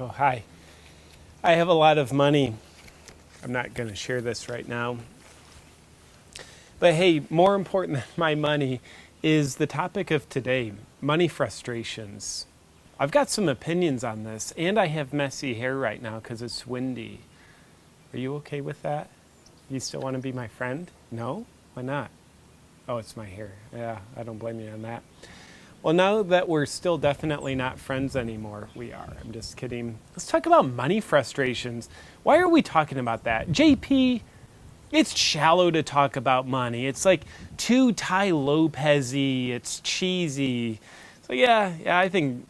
Oh, hi. I have a lot of money. I'm not going to share this right now. But hey, more important than my money is the topic of today, money frustrations. I've got some opinions on this, and I have messy hair right now because it's windy. Are you okay with that? You still want to be my friend? No? Why not? Oh, it's my hair. Yeah, I don't blame you on that. Well, now that we're still definitely not friends anymore, we are. I'm just kidding. Let's talk about money frustrations. Why are we talking about that? JP, it's shallow to talk about money. It's like too Tai Lopez-y. It's cheesy. So yeah, I think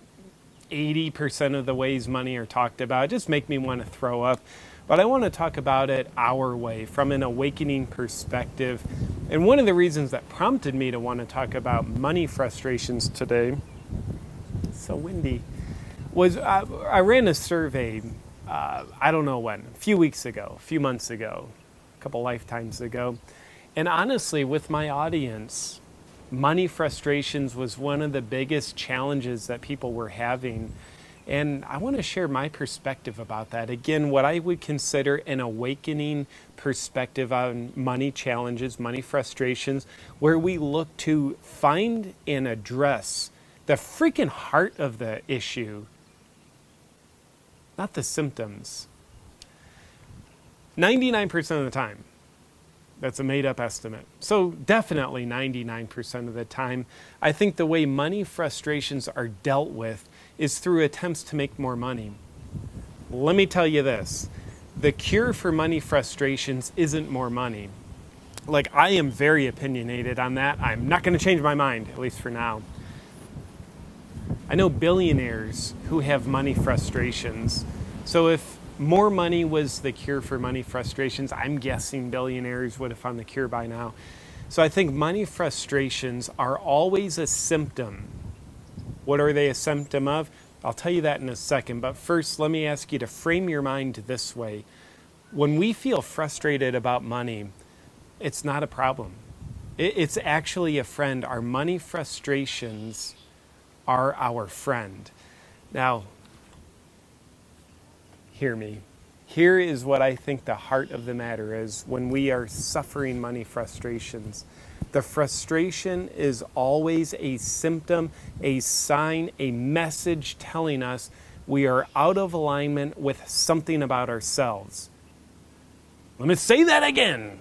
80% of the ways money are talked about just make me want to throw up. But I want to talk about it our way, from an awakening perspective. And one of the reasons that prompted me to want to talk about money frustrations today, it's so windy, was I ran a survey, I don't know when, a few weeks ago, a few months ago, a couple lifetimes ago. And honestly, with my audience, money frustrations was one of the biggest challenges that people were having. And I want to share my perspective about that. Again, what I would consider an awakening perspective on money challenges, money frustrations, where we look to find and address the freaking heart of the issue, not the symptoms. 99% of the time, that's a made-up estimate. So definitely 99% of the time, I think the way money frustrations are dealt with is through attempts to make more money. Let me tell you this. The cure for money frustrations isn't more money. Like, I am very opinionated on that. I'm not going to change my mind, at least for now. I know billionaires who have money frustrations. So if more money was the cure for money frustrations, I'm guessing billionaires would have found the cure by now. So I think money frustrations are always a symptom. What are they a symptom of? I'll tell you that in a second, but first let me ask you to frame your mind this way. When we feel frustrated about money, it's not a problem. It's actually a friend. Our money frustrations are our friend. Now, hear me. Here is what I think the heart of the matter is when we are suffering money frustrations. The frustration is always a symptom, a sign, a message telling us we are out of alignment with something about ourselves. Let me say that again.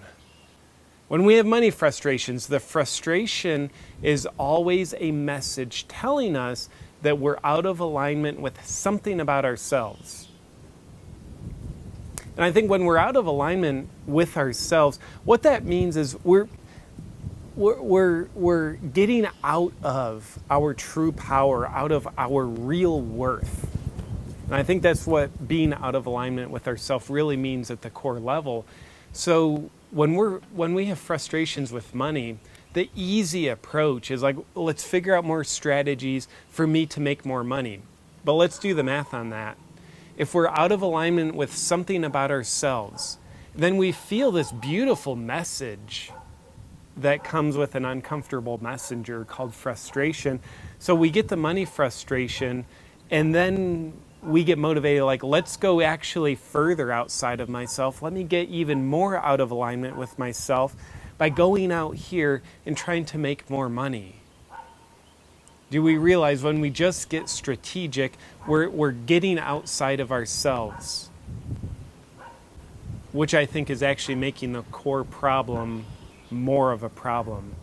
When we have money frustrations, the frustration is always a message telling us that we're out of alignment with something about ourselves. And I think when we're out of alignment with ourselves, what that means is we're getting out of our true power, out of our real worth. And I think that's what being out of alignment with ourselves really means at the core level. So when we have frustrations with money, the easy approach is like, let's figure out more strategies for me to make more money. But let's do the math on that. If we're out of alignment with something about ourselves, then we feel this beautiful message that comes with an uncomfortable messenger called frustration. So we get the money frustration, and then we get motivated, like, let's go actually further outside of myself. Let me get even more out of alignment with myself by going out here and trying to make more money. Do we realize when we just get strategic, we're getting outside of ourselves, which I think is actually making the core problem more of a problem.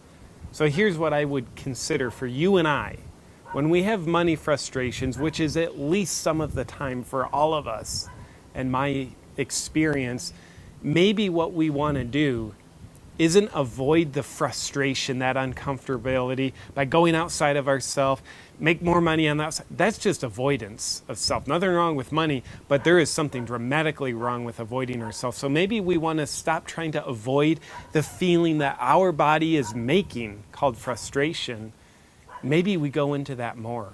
So here's what I would consider for you and I. When we have money frustrations, which is at least some of the time for all of us, and my experience, maybe what we want to do isn't avoid the frustration, that uncomfortability, by going outside of ourselves, make more money on that side. That's just avoidance of self. Nothing wrong with money, but there is something dramatically wrong with avoiding ourselves. So maybe we want to stop trying to avoid the feeling that our body is making, called frustration. Maybe we go into that more.